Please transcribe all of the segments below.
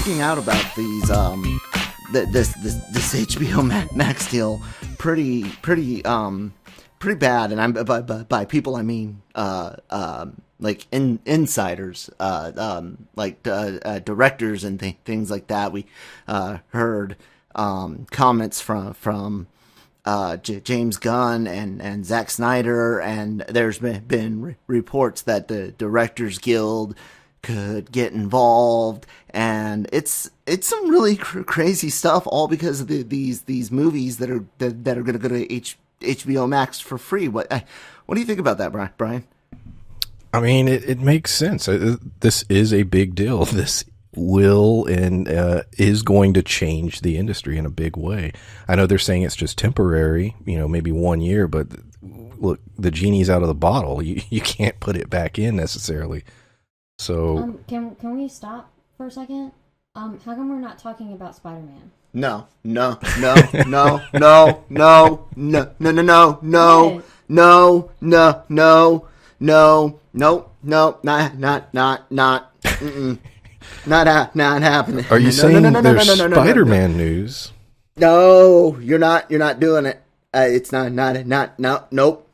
geeking out about these this HBO Max deal pretty bad, and I'm by people I mean like insiders, like directors and things like that. We heard comments from James Gunn and Zack Snyder, and there's been reports that the Directors Guild could get involved, and it's some really crazy stuff, all because of these movies that are going to go to HBO Max for free. What do you think about that, Brian? I mean, it makes sense. This is a big deal. This will and is going to change the industry in a big way. I know they're saying it's just temporary, maybe 1 year, but look, the genie's out of the bottle. You can't put it back in necessarily. So can we stop for a second? How come we're not talking about Spider-Man? No. Not happening. Are you saying there's Spider-Man news? No, you're not doing it. It's nope.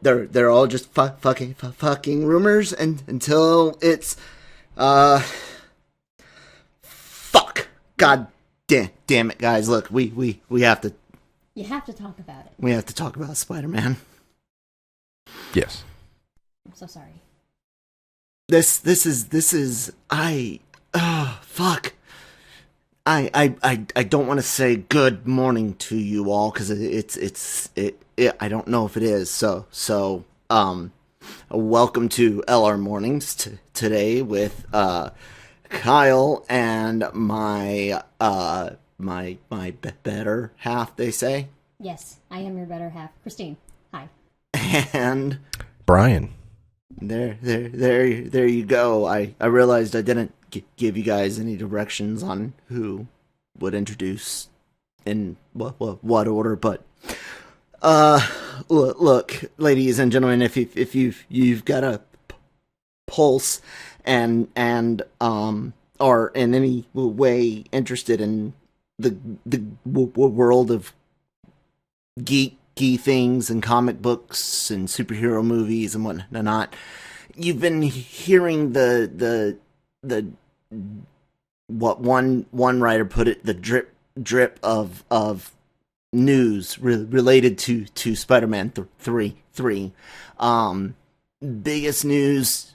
They're all just fucking rumors, and until it's fuck. God damn it, guys. Look, we have to. You have to talk about it. We have to talk about Spider-Man. Yes. I'm so sorry. This is fuck. I don't want to say good morning to you all, because it I don't know if it is. So welcome to LR Mornings today with Kyle and my better half, they say. Yes, I am your better half, Christine. Hi. And Brian. There you go. I realized I didn't give you guys any directions on who would introduce in what order, but look, ladies and gentlemen, if you've got a pulse and are in any way interested in the world of geek things and comic books and superhero movies and whatnot, you've been hearing the what one writer put it, the drip of news related to Spider-Man 3. Biggest news,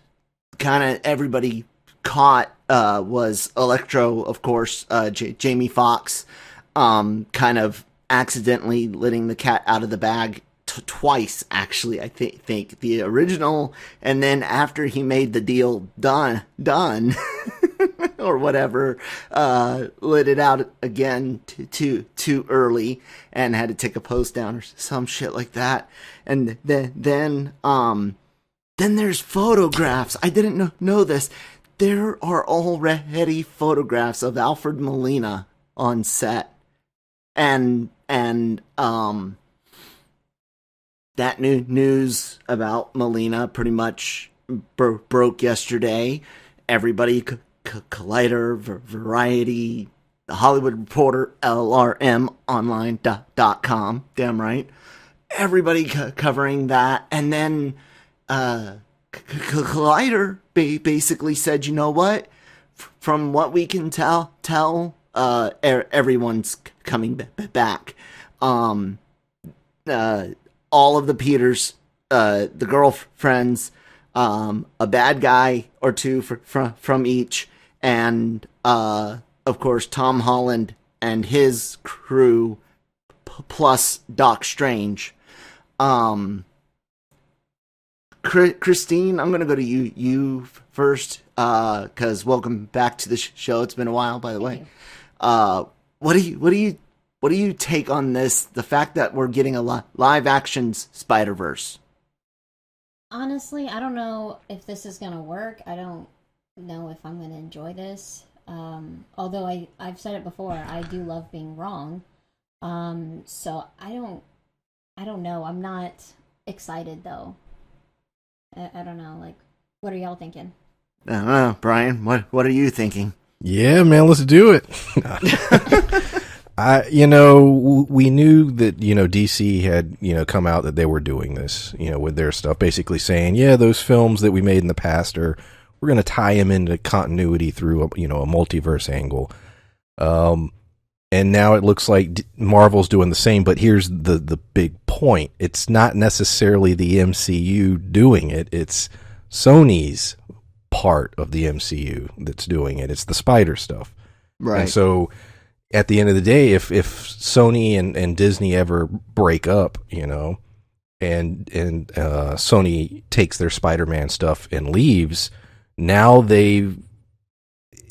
kind of everybody caught, was Electro, of course, Jamie Foxx, kind of accidentally letting the cat out of the bag twice, actually. I think the original, and then after he made the deal done or whatever, let it out again too early and had to take a post down or some shit like that. And then there's photographs. I didn't know this. There are already photographs of Alfred Molina on set. And that news about Molina pretty much broke yesterday. Everybody, Collider, Variety, The Hollywood Reporter, LRMonline.com, damn right. Everybody covering that. And then Collider basically said, you know what? From what we can tell, everyone's coming back. All of the Peters, the girlfriends, a bad guy or two from each, and of course Tom Holland and his crew, plus Doc Strange. Christine, I'm gonna go to you first, because welcome back to the show. It's been a while, by the way. What do you take on this? The fact that we're getting a live action Spider-Verse. Honestly, I don't know if this is gonna work. I don't know if I'm gonna enjoy this. Although I've said it before, I do love being wrong. So I don't know. I'm not excited though. I don't know. Like, what are y'all thinking? I don't know, Brian. What are you thinking? Yeah, man, let's do it. We knew that, DC had, come out that they were doing this, with their stuff, basically saying, yeah, those films that we made in the past we're going to tie them into continuity through, a multiverse angle. And now it looks like Marvel's doing the same, but here's the big point. It's not necessarily the MCU doing it. It's Sony's part of the MCU that's doing it. It's the Spider stuff. Right. And so at the end of the day, if Sony and Disney ever break up, and Sony takes their Spider-Man stuff and leaves, now they've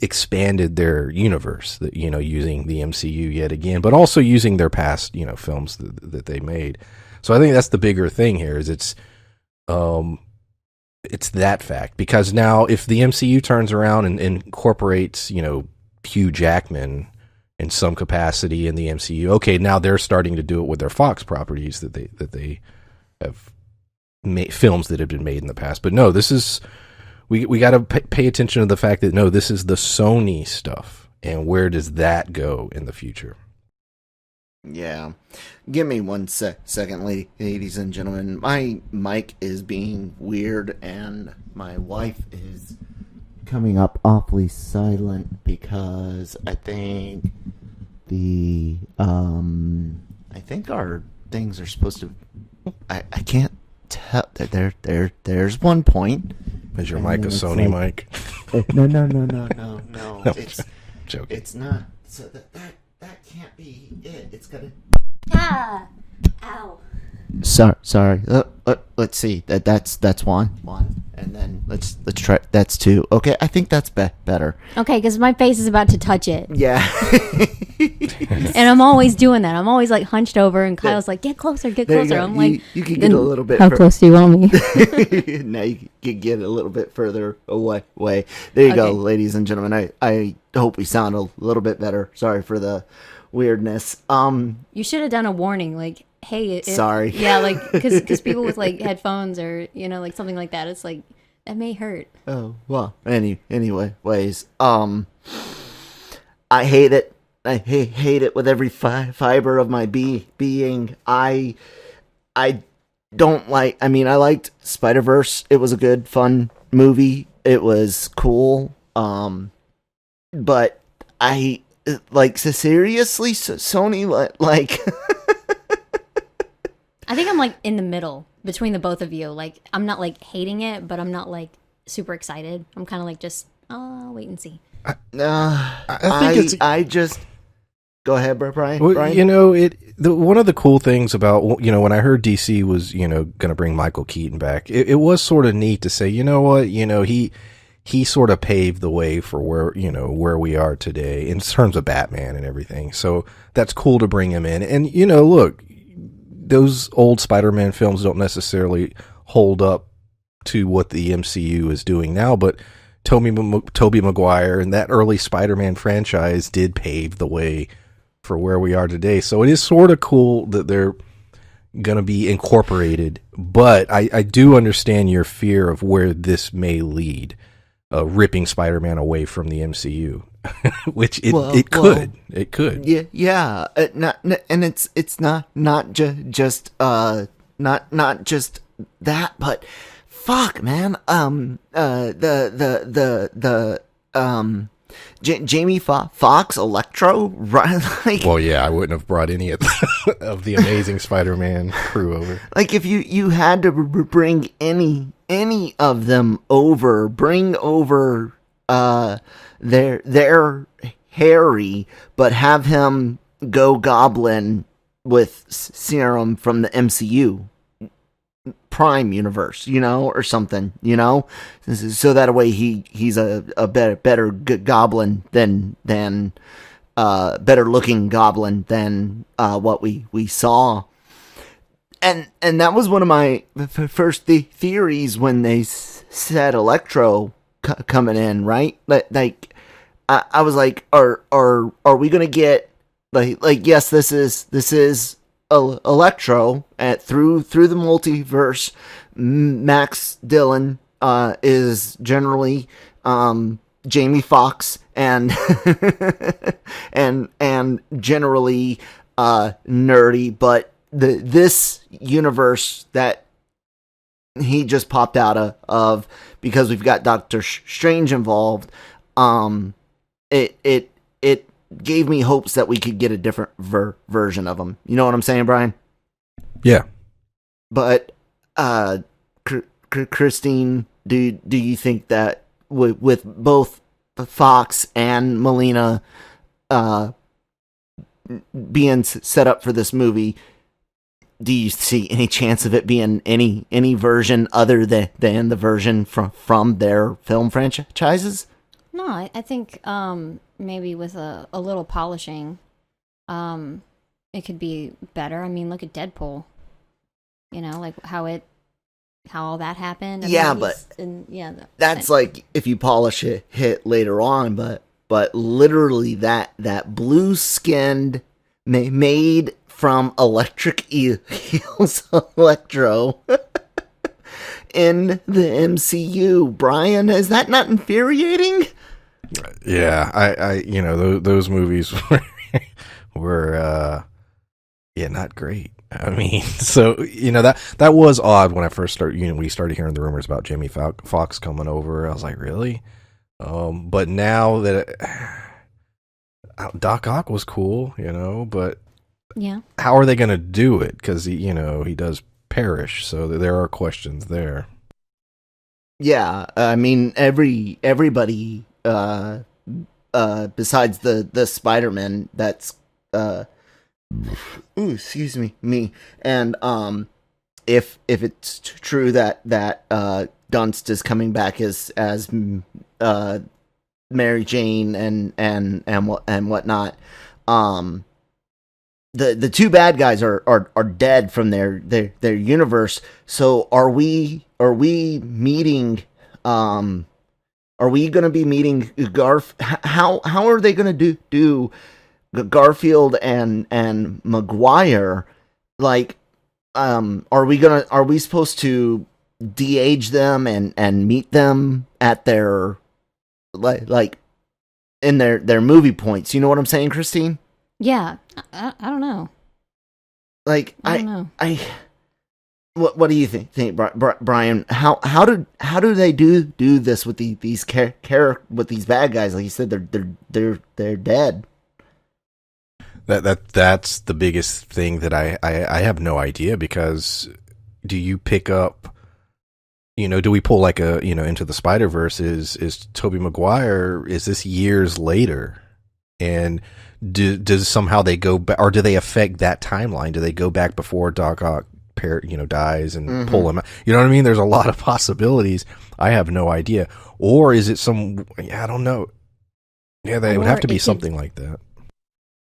expanded their universe, that using the MCU yet again, but also using their past films that they made. So I think that's the bigger thing here, is it's that fact, because now if the MCU turns around and incorporates Hugh Jackman in some capacity in the MCU, okay, now they're starting to do it with their Fox properties that they have made, films that have been made in the past. But no, this is we got to pay attention to the fact that no, this is the Sony stuff, and where does that go in the future? Yeah. Give me one second, ladies and gentlemen. My mic is being weird, and my wife is coming up awfully silent because I think our things are supposed to. I can't tell. There's one point. Is your mic a Sony mic? No. It's joking. It's not. So that can't be it. It's gotta. Ah! Ow. Sorry. Let's see. That's one, and then let's try. That's two. Okay, I think that's better. Okay, because my face is about to touch it. Yeah. And I'm always doing that. I'm always like hunched over, and Kyle's like, "Get closer, get closer." I'm like, you can get a little bit. How close do you want me? Now you can get a little bit further away. There you go, ladies and gentlemen. I hope we sound a little bit better. Sorry for the weirdness. You should have done a warning, like, hey, sorry. Yeah, like, because people with like headphones or like something like that, it's like that may hurt. Oh well. Anyways, I hate it. I hate it with every fiber of my being. I don't like. I mean, I liked Spider-Verse. It was a good, fun movie. It was cool. But I like, seriously, Sony, like. I think I'm like in the middle between the both of you. Like, I'm not like hating it, but I'm not like super excited. I'm kind of like just wait and see. I just go ahead, Brian. Well, Brian? One of the cool things about, when I heard DC was, going to bring Michael Keaton back, it was sort of neat to say, you know what, he sort of paved the way for where we are today in terms of Batman and everything. So that's cool to bring him in. And, look, those old Spider-Man films don't necessarily hold up to what the MCU is doing now, but Tobey Maguire and that early Spider-Man franchise did pave the way for where we are today. So it is sort of cool that they're going to be incorporated, but I do understand your fear of where this may lead, ripping Spider-Man away from the MCU, which it could. Yeah. And it's not just that, but fuck, man. Jamie Foxx, Electro, right? Like, well, yeah, I wouldn't have brought any of the Amazing Spider-Man crew over. Like, if you had to bring any of them over, bring over their Harry, but have him go Goblin with serum from the MCU Prime universe, or something, so that way he's a better goblin than better looking goblin than what we saw. And that was one of my first theories when they said Electro coming in, right? Like I was like, are we gonna get like yes, this is Electro through the multiverse. Max Dillon is generally Jamie Foxx and and generally nerdy, but this universe that he just popped out of because we've got Doctor Strange involved, it gave me hopes that we could get a different version of him. You know what I'm saying, Brian? Yeah. But Christine, do you think that with both Fox and Molina being set up for this movie, do you see any chance of it being any version other than the version from their film franchises? No, I think maybe with a little polishing, it could be better. I mean, look at Deadpool. You know, like how all that happened. Yeah, but that's like if you polish it hit later on, but literally that blue skinned made from electric eels Electro in the MCU. Brian, is that not infuriating? Yeah, I those movies were not great. I mean, so that was odd when I first started. We started hearing the rumors about Jamie Foxx coming over. I was like, really? But now that Doc Ock was cool, but yeah, how are they going to do it? Because he does perish, so there are questions there. Yeah, I mean everybody besides the Spider-Man that's excuse me. And if it's true that Dunst is coming back as Mary Jane and whatnot, the two bad guys are dead from their universe. So are we meeting? Are we going to be meeting How are they going to do Garfield and Maguire? Like, are we supposed to de-age them and meet them at their like in their movie points? You know what I'm saying, Christine? Yeah, I don't know. Like, I don't know. What do you think, Brian? How do they do this with these with these bad guys? Like you said, they're dead. That's the biggest thing that I have no idea, because do you pick up, do we pull like Into the Spider-Verse? Is Tobey Maguire, is this years later? And does somehow they go back, or do they affect that timeline? Do they go back before Doc Ock dies and pull him out? You know what I mean? There's a lot of possibilities. I have no idea. Or is it I don't know. Yeah, they would have to be something like that.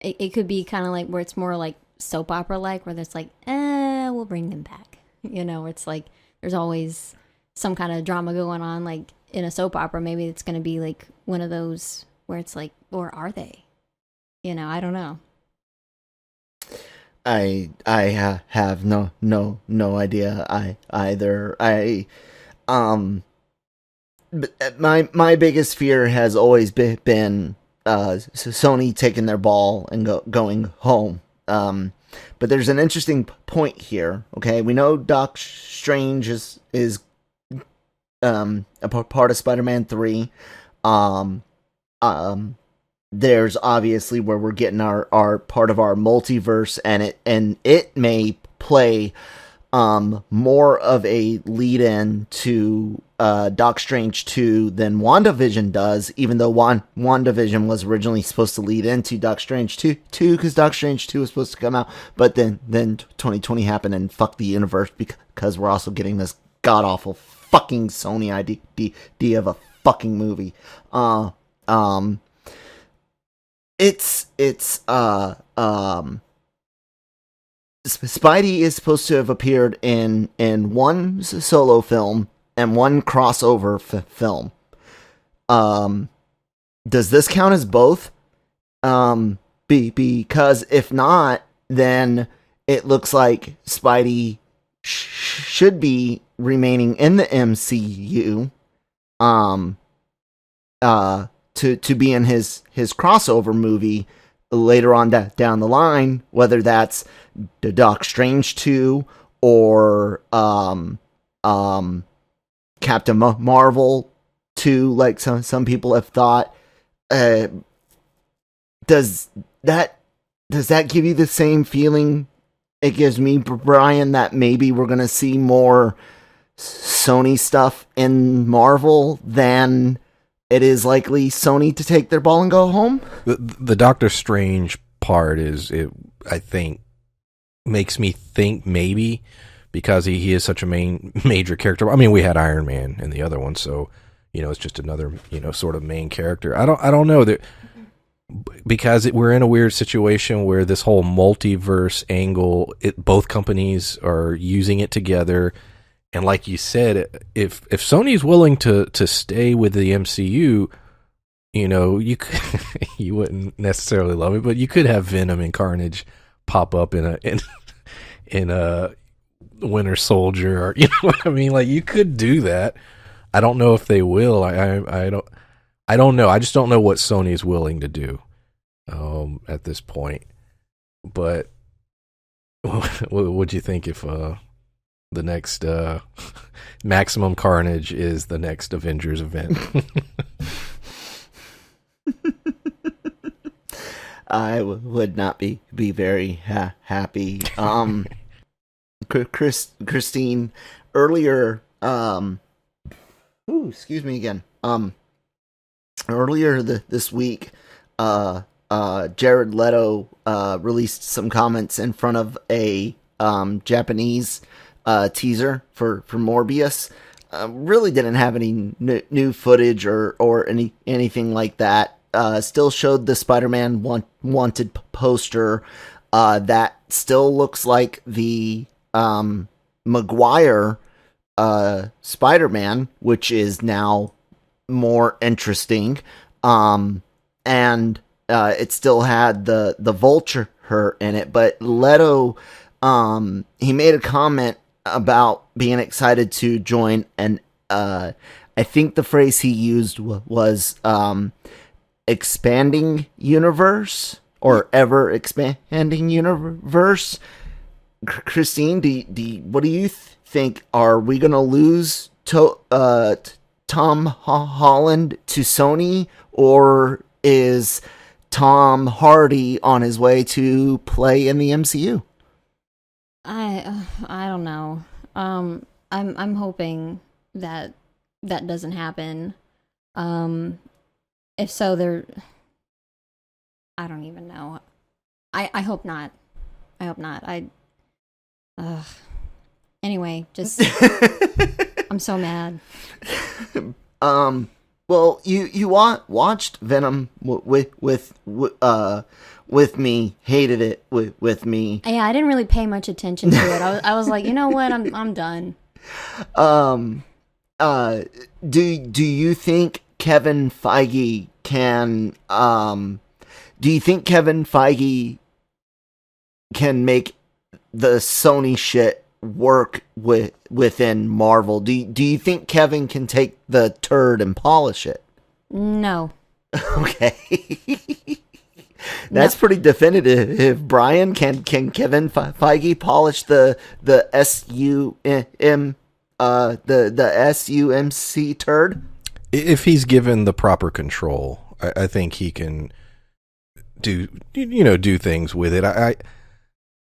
It could be kind of like where it's more like soap opera like, where there's like, we'll bring them back. Where it's like there's always some kind of drama going on, like in a soap opera. Maybe it's going to be like one of those where it's like, or are they? I don't know. I have no idea either. But my biggest fear has always been Sony taking their ball and going home. But there's an interesting point here. Okay, we know Doc Strange is a part of Spider-Man 3. There's obviously where we're getting our part of our multiverse, and it may play more of a lead-in to Doc Strange 2 than WandaVision does, even though WandaVision was originally supposed to lead into Doc Strange 2 because Doc Strange 2 was supposed to come out, but then 2020 happened and fucked the universe because we're also getting this god-awful fucking Sony idea of a fucking movie. Spidey is supposed to have appeared in one solo film and one crossover film. Does this count as both? Because if not, then it looks like Spidey should be remaining in the MCU. to be in his crossover movie later on down the line, whether that's the Doc Strange 2 or Captain Marvel 2, like some people have thought. Does that give you the same feeling it gives me, Brian, that maybe we're going to see more Sony stuff in Marvel than it is likely Sony to take their ball and go home? The Doctor Strange part I think, makes me think maybe, because he is such a major character. I mean, we had Iron Man in the other one, so, it's just another, sort of main character. I don't know that, because we're in a weird situation where this whole multiverse angle, both companies are using it together. And like you said, if Sony's willing to stay with the MCU, you could, you wouldn't necessarily love it, but you could have Venom and Carnage pop up in a Winter Soldier, or what I mean. Like, you could do that. I don't know if they will. I don't know. I just don't know what Sony's willing to do at this point. But what would you think if the next Maximum Carnage is the next Avengers event? I would not be very happy. Christine, earlier, excuse me again. Earlier this week, Jared Leto released some comments in front of a Japanese teaser for Morbius. Really didn't have any new footage or anything like that. Still showed the Spider-Man wanted poster. That still looks like the Maguire Spider-Man, which is now more interesting. And it still had the Vulture in it, but Leto, he made a comment about being excited to join, and I think the phrase he used was expanding universe, or ever expanding universe. Christine, what do you think? Are we gonna lose Tom Holland to Sony, or is Tom Hardy on his way to play in the MCU? I don't know. I'm hoping that doesn't happen. If so, I don't even know. I hope not. I hope not. Anyway, just I'm so mad. Well, you watched Venom with me, hated it with me. Yeah, I didn't really pay much attention to it. I was like, you know what, I'm done. Do you think Kevin Feige can? Do you think Kevin Feige can make the Sony shit work within Marvel? Do you think Kevin can take the turd and polish it? No. Okay. That's pretty definitive. Brian, can Kevin Feige polish the SUMC turd? If he's given the proper control, I think he can do things with it.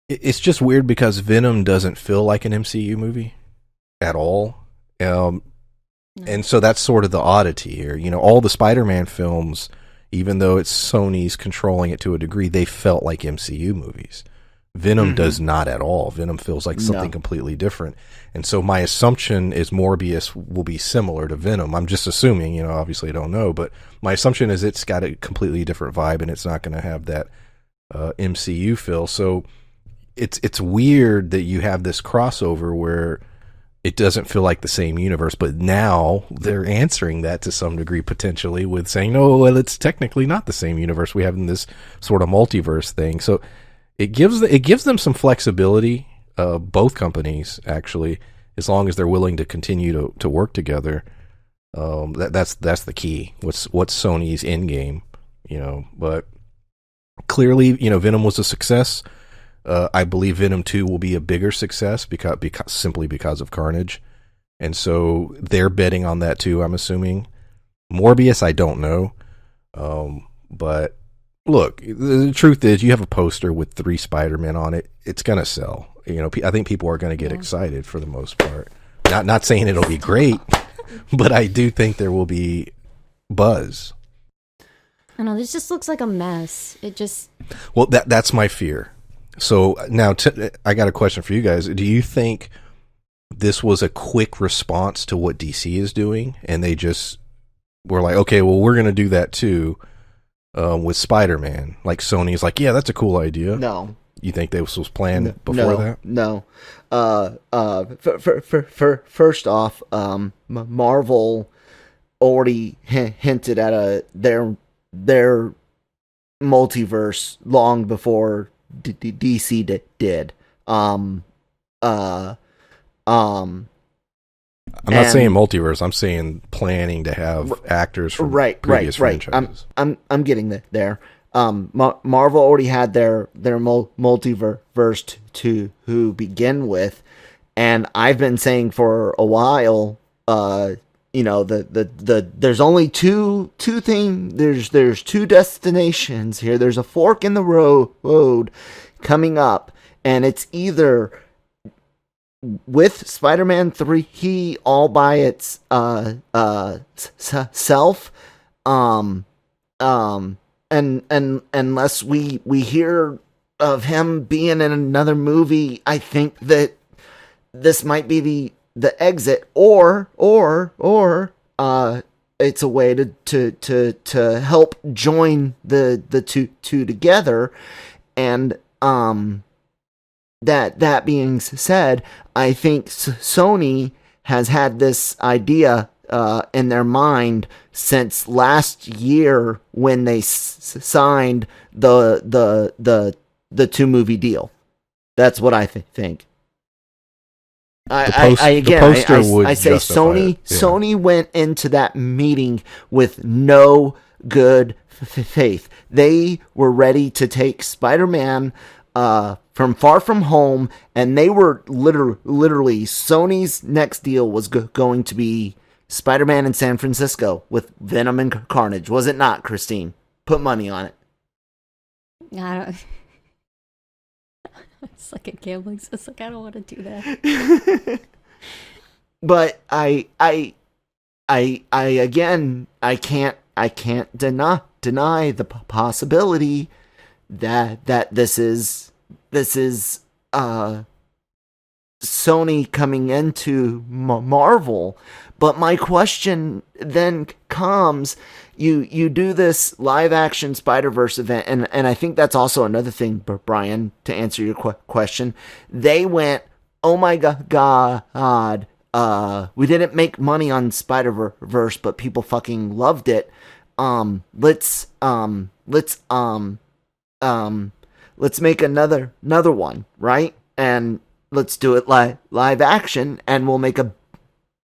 It's just weird because Venom doesn't feel like an MCU movie at all. And so that's sort of the oddity here. All the Spider-Man films, even though it's Sony's controlling it to a degree, they felt like MCU movies. Venom does not at all. Venom feels like something completely different. And so my assumption is Morbius will be similar to Venom. I'm just assuming, obviously I don't know, but my assumption is it's got a completely different vibe and it's not going to have that MCU feel. So it's weird that you have this crossover where it doesn't feel like the same universe, but now they're answering that to some degree potentially with saying, no, well, it's technically not the same universe. We have in this sort of multiverse thing. So it gives them some flexibility, both companies actually, as long as they're willing to continue to work together. That's the key. What's Sony's end game, But clearly, Venom was a success. I believe Venom 2 will be a bigger success simply because of Carnage, and so they're betting on that too. I'm assuming. Morbius, I don't know, but look, the truth is, you have a poster with 3 Spider-Men on it. It's gonna sell. I think people are gonna get excited for the most part. Not saying it'll be great, but I do think there will be buzz. I know, this just looks like a mess. It just... Well, that's my fear. So now I got a question for you guys. Do you think this was a quick response to what DC is doing, and they just were like, okay, well, we're going to do that too with Spider-Man? Like Sony's like, yeah, that's a cool idea. No. You think this was planned before that? No. First off, Marvel already hinted at their multiverse long before DC did. I'm not saying multiverse. I'm saying planning to have actors from previous franchises. I'm getting there. Marvel already had their multiverse to begin with, and I've been saying for a while, there's only two things. There's 2 destinations here. There's a fork in the road coming up, and it's either with Spider-Man 3 he all by its self, and unless we hear of him being in another movie, I think that this might be the exit, or it's a way to help join the two together. And that being said, I think Sony has had this idea in their mind since last year when they signed the 2-movie deal. That's what I think. I say Sony went into that meeting with no good faith. They were ready to take Spider-Man from Far From Home, and they were literally Sony's next deal was going to be Spider-Man in San Francisco with Venom and Carnage. Was it not, Christine? Put money on it. I don't... It's like a gambling system. I don't want to do that. But I again, I can't deny the possibility that this is Sony coming into Marvel. But my question then comes, you do this live action Spider-Verse event, and I think that's also another thing, Brian, to answer your question. They went, oh my god, we didn't make money on Spider-Verse, but people fucking loved it. Let's make another one, right? And let's do it live action, and we'll make $1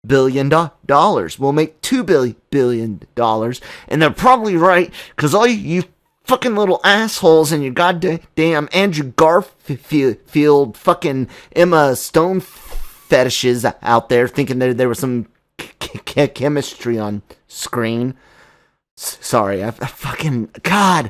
billion. We'll make $2 billion, and they're probably right, because all you fucking little assholes and your goddamn Andrew Garfield fucking Emma Stone fetishes out there thinking there was some chemistry on screen. Sorry, I fucking God,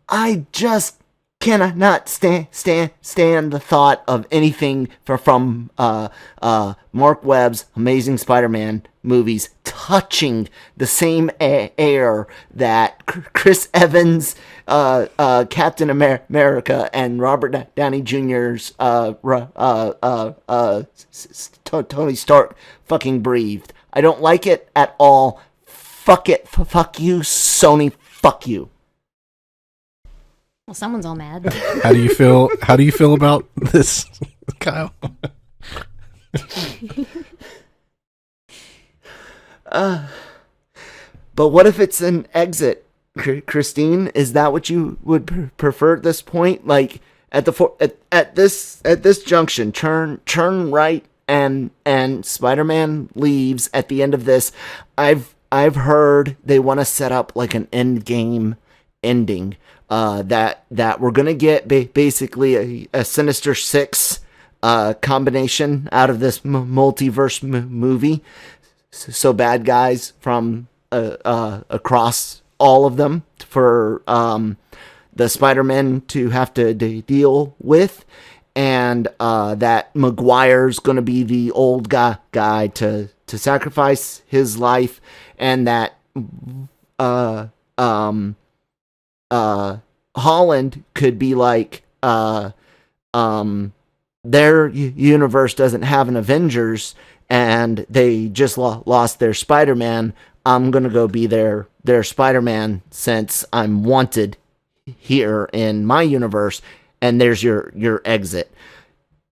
I just cannot stand the thought of anything from Mark Webb's Amazing Spider-Man movies touching the same air that Chris Evans' Captain America and Robert Downey Jr.'s Tony Stark fucking breathed. I don't like it at all. Fuck it. Fuck you, Sony. Fuck you. Well, someone's all mad. How do you feel? How do you feel about this, Kyle? But what if it's an exit, Christine? Is that what you would prefer at this point? Like at this junction, turn right, and Spider-Man leaves at the end of this. I've I've heard they want to set up like an end game ending. That we're gonna get basically a Sinister Six combination out of this multiverse movie. So bad guys from across all of them for the Spider-Man to have to deal with, and that Maguire's going to be the old guy to sacrifice his life, and that Holland could be like their universe doesn't have an Avengers and they just lost their Spider-Man. I'm going to go be their Spider-Man since I'm wanted here in my universe, and there's your exit.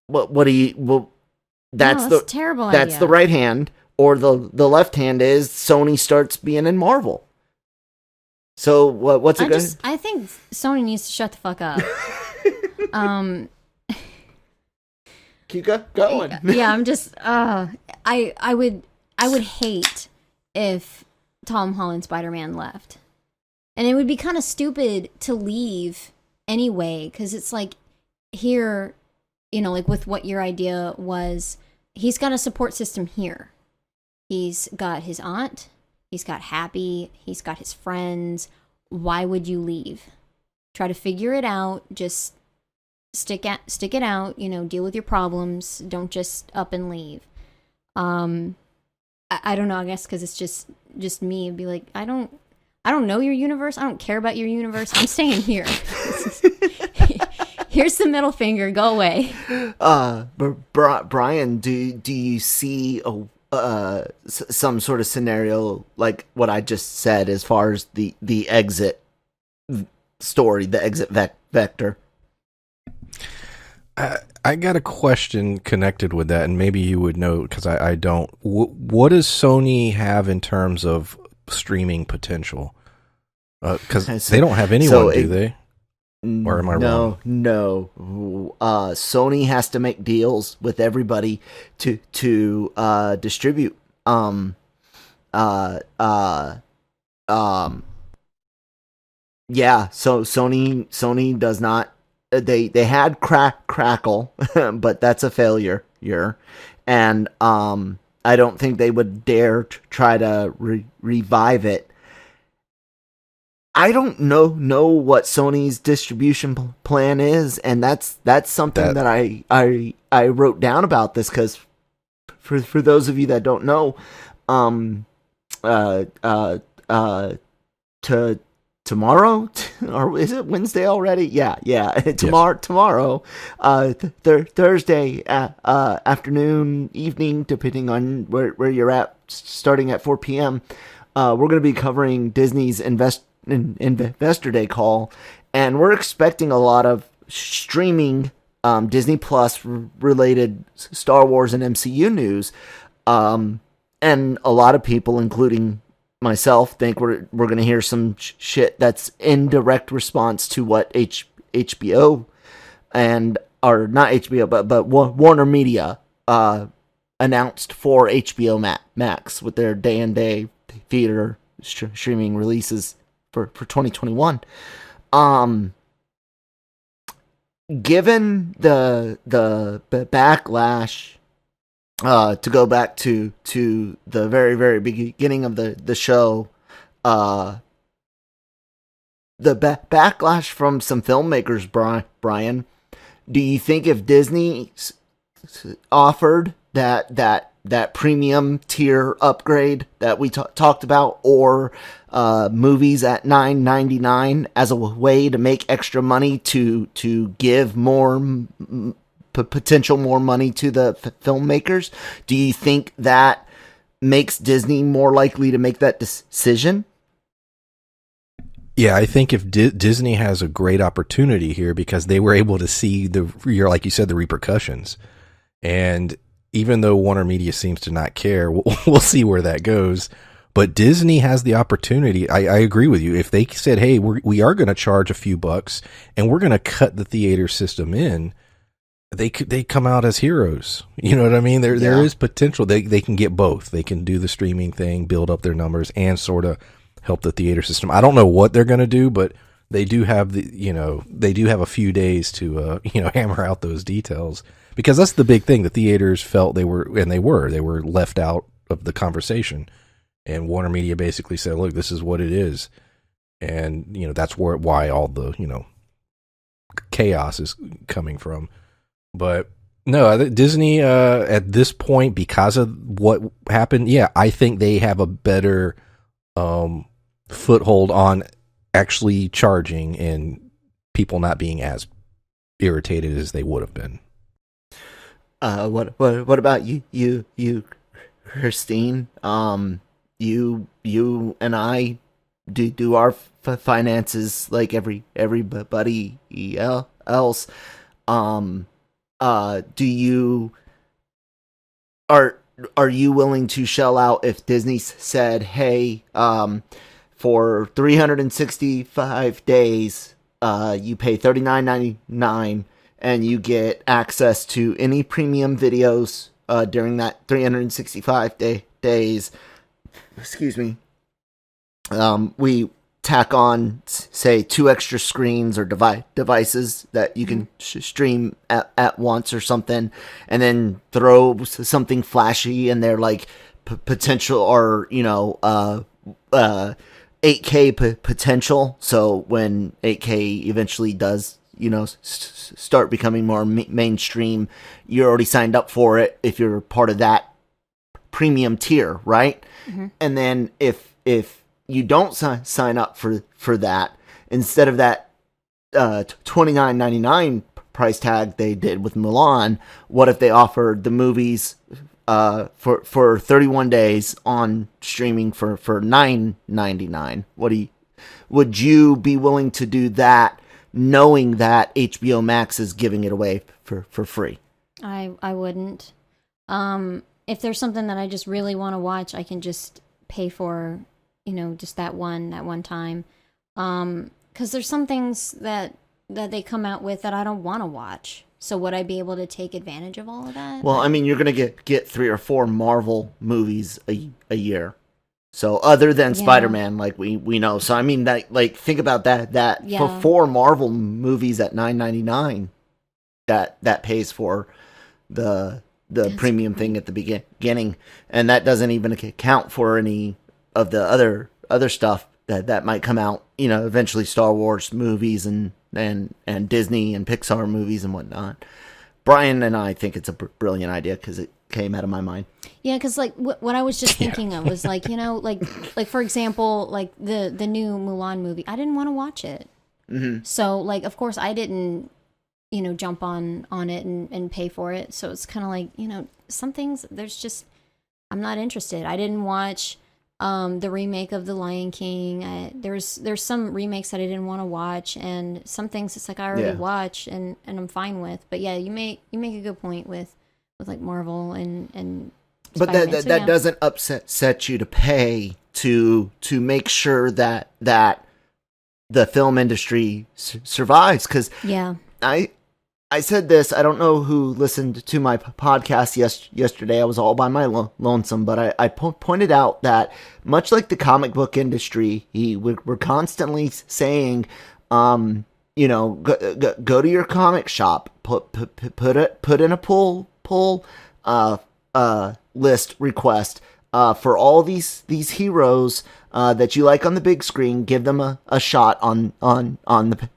What do you, well, that's No, the terrible that's idea. the right hand, or the left hand is Sony starts being in Marvel. So what's it going to? I think Sony needs to shut the fuck up. Keep going. Yeah, I'm just I would hate if Tom Holland Spider-Man left. And it would be kind of stupid to leave anyway, cuz it's like here, you know, like with what your idea was, he's got a support system here. He's got his aunt, he's got Happy, he's got his friends. Why would you leave? Try to figure it out, just stick it out, you know, deal with your problems, don't just up and leave. I don't know, I guess cuz it's just me. It'd be like, I don't know your universe. I don't care about your universe. I'm staying here. Here's the middle finger. Go away. Brian, do you see some sort of scenario like what I just said as far as the exit story, the exit vector? I got a question connected with that, and maybe you would know because I don't. What does Sony have in terms of streaming potential? Because they don't have anyone, do they? Or am I wrong? No. Sony has to make deals with everybody to distribute. Yeah. So Sony does not. They had Crackle, but that's a failure. And I don't think they would dare try to revive it. I don't know what Sony's distribution plan is, and that's something that I wrote down about this because for those of you that don't know, tomorrow, or is it Wednesday already? Yeah. Tomorrow, Thursday afternoon, evening, depending on where you're at, starting at 4 p.m. We're going to be covering Disney's Investor Day call, and we're expecting a lot of streaming Disney Plus related Star Wars and MCU news, and a lot of people, including myself, think we're going to hear some shit that's in direct response to what HBO and, or not HBO, but Warner Media announced for HBO Max with their day-and-day theater streaming releases for 2021. Given the backlash, to go back to the very beginning of the show, the backlash from some filmmakers, Brian, do you think if Disney offered that premium tier upgrade that we talked about, or movies at $9.99 as a way to make extra money to give more potential more money to the filmmakers, do you think that makes Disney more likely to make that decision? Yeah, I think if Disney has a great opportunity here because they were able to see like you said, the repercussions. And even though Warner Media seems to not care, we'll see where that goes. But Disney has the opportunity. I agree with you. If they said, hey, we are going to charge a few bucks and we're going to cut the theater system in, they come out as heroes. You know what I mean? There is potential. They can get both. They can do the streaming thing, build up their numbers, and sort of help the theater system. I don't know what they're going to do, but they do have a few days to hammer out those details, because that's the big thing. The theaters felt they were left out of the conversation, and Warner Media basically said, "Look, this is what it is," and that's why all the chaos is coming from. But no, Disney at this point, because of what happened, I think they have a better foothold on actually charging and people not being as irritated as they would have been. What about you, Christine? You and I do our finances like everybody else. Are you willing to shell out if Disney said, hey, for 365 days, you pay $39.99 and you get access to any premium videos during that 365 days. Excuse me. We tack on, say, 2 extra screens or devices that you can stream at once or something, and then throw something flashy in there like potential or 8K potential. So when 8K eventually does start becoming more mainstream, you're already signed up for it if you're part of that premium tier, right? Mm-hmm. And then if you don't sign up for that, instead of that $29.99 price tag they did with Mulan, what if they offered the movies for 31 days on streaming for $9.99? Would you be willing to do that, knowing that HBO Max is giving it away for free? I wouldn't. If there's something that I just really want to watch, I can just pay for, just that one time. Because there's some things that they come out with that I don't want to watch. So would I be able to take advantage of all of that? Well, I mean, you're going to get 3 or 4 Marvel movies a year. So other than Spider-Man, like we know. So I mean, think about that for 4 Marvel movies at $9.99, that pays for the premium thing at the beginning, and that doesn't even account for any of the other stuff that might come out. Eventually Star Wars movies and Disney and Pixar movies and whatnot. Brian and I think it's a brilliant idea because it came out of my mind. Yeah, because what I was just thinking of was like for example, like the new Mulan movie. I didn't want to watch it, so of course I didn't jump on it and pay for it. So it's kind of like some things there's just I'm not interested. I didn't watch the remake of The Lion King. There's some remakes that I didn't want to watch, and some things it's like I already watched and I'm fine with. But yeah, you make a good point with like Marvel and but Spider-Man. that doesn't upset you to pay to make sure that the film industry survives, because I said this, I don't know who listened to my podcast yesterday. I was all by my lonesome, but I pointed out that much like the comic book industry, we're constantly saying, go to your comic shop, put in a pull list request for all these heroes that you like on the big screen. Give them a shot on the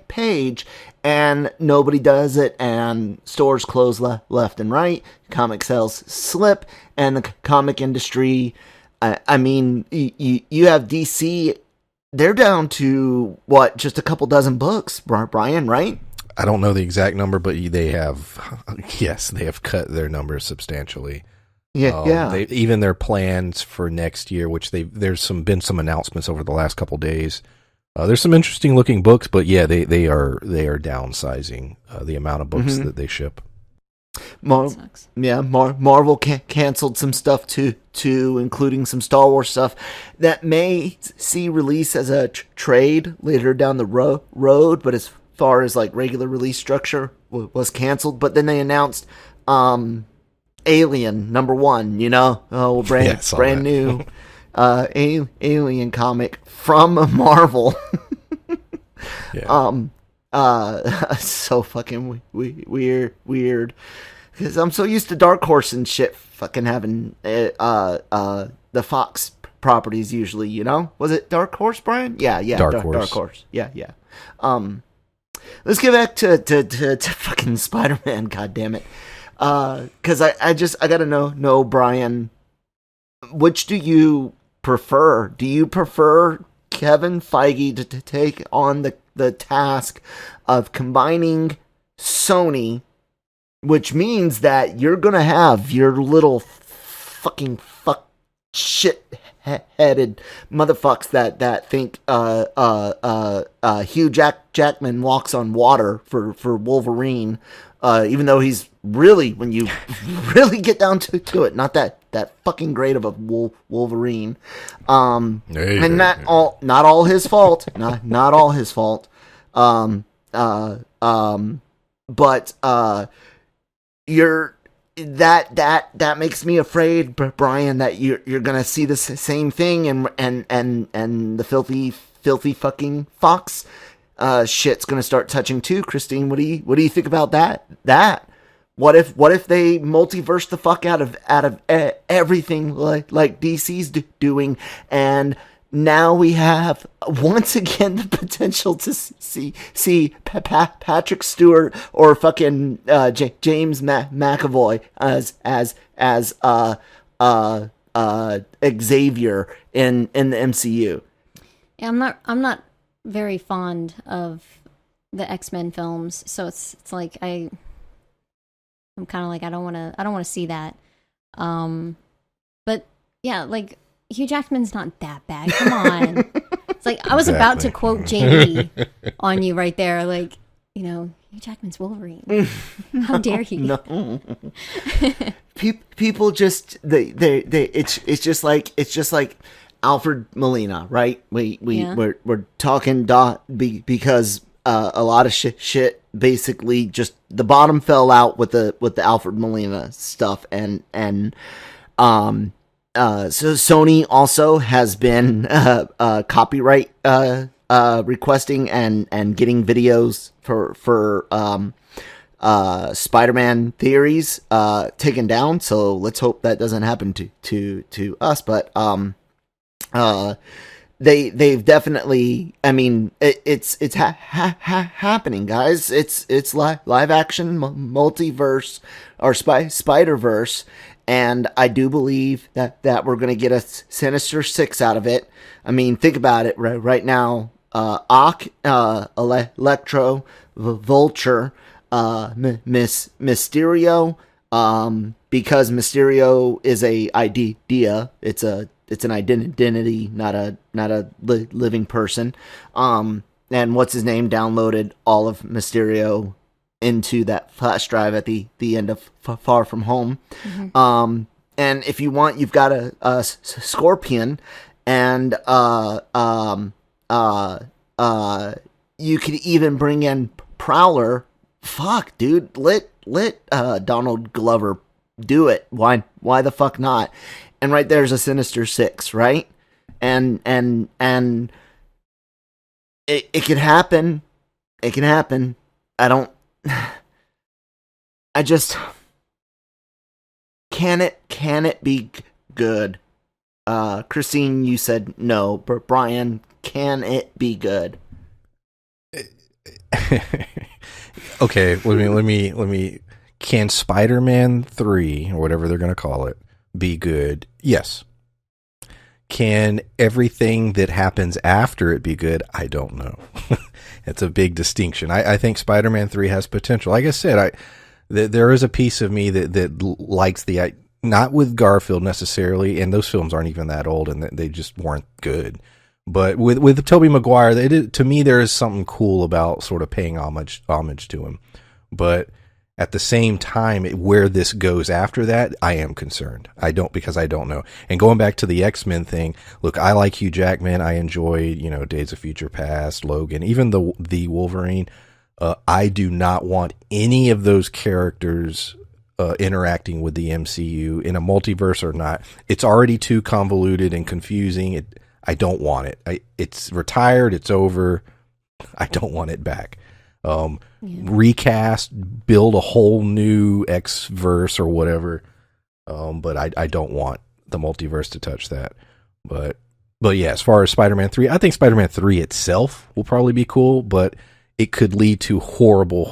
page, and nobody does it, and stores close left and right, comic sales slip, and the comic industry, I mean, you have DC, they're down to just a couple dozen books, Brian, right? I don't know the exact number, but they have cut their numbers substantially. Even their plans for next year, which there's been some announcements over the last couple days. There's some interesting looking books, but they are downsizing the amount of books that they ship. Marvel canceled some stuff too, including some Star Wars stuff that may see release as a trade later down the road. But as far as like regular release structure was canceled, but then they announced Alien #1. Brand new Alien comic from Marvel. Yeah. So fucking weird. Because I'm so used to Dark Horse and shit, fucking having the Fox properties usually. Was it Dark Horse, Brian? Yeah, Dark Horse. Dark Horse. Yeah. Let's get back to fucking Spider-Man. God damn it. Because I gotta know, Brian, which do you prefer? Do you prefer Kevin Feige to take on the task of combining Sony, which means that you're gonna have your little fucking shit-headed motherfucks that think Hugh Jackman walks on water for Wolverine, even though he's really, when you really get down to it, not that fucking great of a Wolverine. And not all his fault. Not all his fault. But you're that makes me afraid, Brian, that you're gonna see the same thing, and the filthy fucking Fox shit's gonna start touching too. Christine, what do you think about that? What if they multiverse the fuck out of everything like DC's doing, and now we have once again the potential to see Patrick Stewart or fucking James McAvoy as Xavier in the MCU. Yeah, I'm not very fond of the X-Men films, so it's like I'm kind of like I don't want to see that. But yeah, like Hugh Jackman's not that bad. Come on. It's like I was about to quote Jamie on you right there, like, Hugh Jackman's Wolverine. How dare he? No. People just it's just like Alfred Molina, right? We're talking because a lot of shit basically just the bottom fell out with the Alfred Molina stuff, and so Sony also has been copyright requesting and getting videos for Spider-Man theories taken down. So let's hope that doesn't happen to us. But they've definitely. I mean, it's happening, guys. It's live action multiverse or Spider-Verse. And I do believe that we're going to get a Sinister Six out of it. I mean, think about it right now. Ock, Electro, Vulture, Mysterio. Because Mysterio is a idea. It's an identity, not a living person. And what's his name downloaded all of Mysterio into that flash drive at the end of Far From Home. Mm-hmm. And if you want, you've got a Scorpion, and you could even bring in Prowler. Fuck, dude, let Donald Glover do it. Why the fuck not? And right there's a Sinister Six, right? And it could happen. It can happen. I just can it be good? Christine, you said no, but Brian, can it be good? Okay, let me. Can Spider-Man 3 or whatever they're going to call it be good? Yes. Can everything that happens after it be good? I don't know. It's a big distinction. I think Spider-Man 3 has potential. Like I said, there is a piece of me that likes the, not with Garfield necessarily, and those films aren't even that old, and they just weren't good. But with Tobey Maguire, to me, there is something cool about sort of paying homage to him. But at the same time, where this goes after that, I am concerned. Because I don't know. And going back to the X-Men thing, look, I like Hugh Jackman. I enjoy, Days of Future Past, Logan, even the Wolverine. I do not want any of those characters interacting with the MCU in a multiverse or not. It's already too convoluted and confusing. I don't want it. It's retired. It's over. I don't want it back. Recast, build a whole new X-verse or whatever. But I don't want the multiverse to touch that. But yeah, as far as Spider-Man 3, I think Spider-Man 3 itself will probably be cool, but it could lead to horrible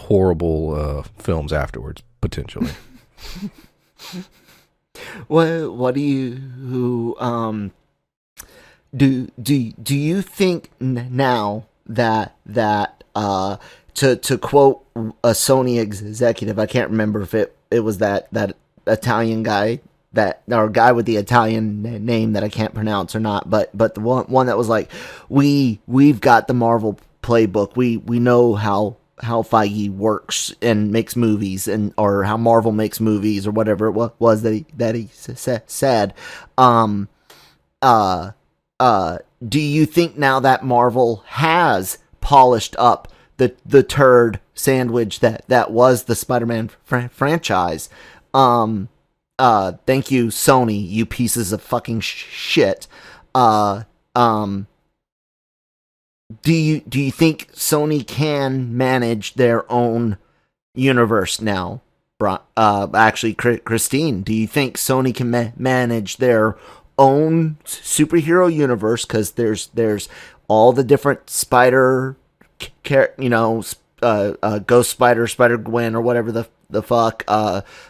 films afterwards, potentially. What do you do you think now that to quote a Sony executive, I can't remember if it was that Italian guy, or guy with the Italian name that I can't pronounce or not, but the one that was like, we've got the Marvel playbook, we know how Feige works and makes movies, or how Marvel makes movies, or whatever it was that he said. Do you think now that Marvel has polished up the turd sandwich that was the Spider-Man franchise? Thank you, Sony, you pieces of fucking shit. Do you think Sony can manage their own universe now? Actually, Christine, do you think Sony can manage their own superhero universe? Because there's all the different Spider, Ghost Spider, Spider-Gwen, or whatever the fuck.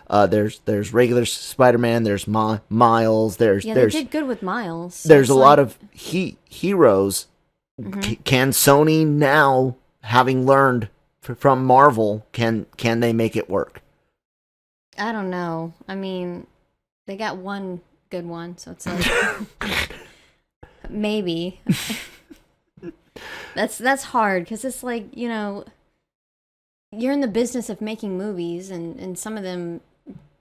There's regular Spider-Man. There's Miles. They did good with Miles. There's a lot of heroes. Mm-hmm. Can Sony now, having learned from Marvel, can they make it work? I don't know. I mean, they got one good one, so it's like maybe. That's hard, because it's like, you're in the business of making movies, and some of them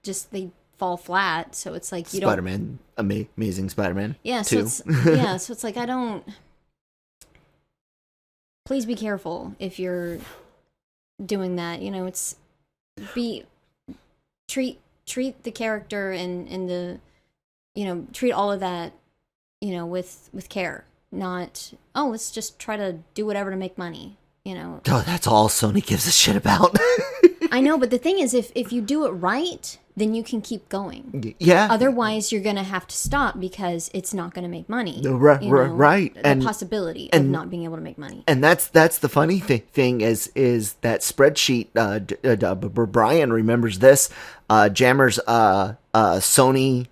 just, they fall flat. So it's like Spider-Man, Amazing Spider-Man. Yeah. So 2. so it's like, I don't. Please be careful if you're doing that. Treat the character and the, treat all of that, with care. Not, let's just try to do whatever to make money. Oh, that's all Sony gives a shit about. I know, but the thing is, if you do it right, then you can keep going. Yeah. Otherwise, you're going to have to stop, because it's not going to make money. Right. The possibility of not being able to make money. And that's the funny thing is that spreadsheet. Brian remembers this. Jammer's Sony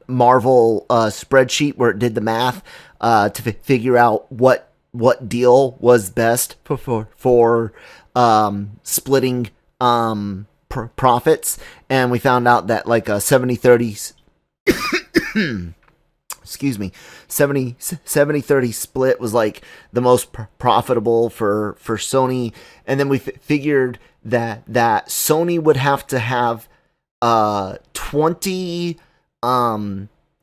Marvel spreadsheet, where it did the math to figure out what deal was best for splitting profits, and we found out that like a 70-30 excuse me, 70-30 split was like the most profitable for Sony. And then we figured that Sony would have to have 20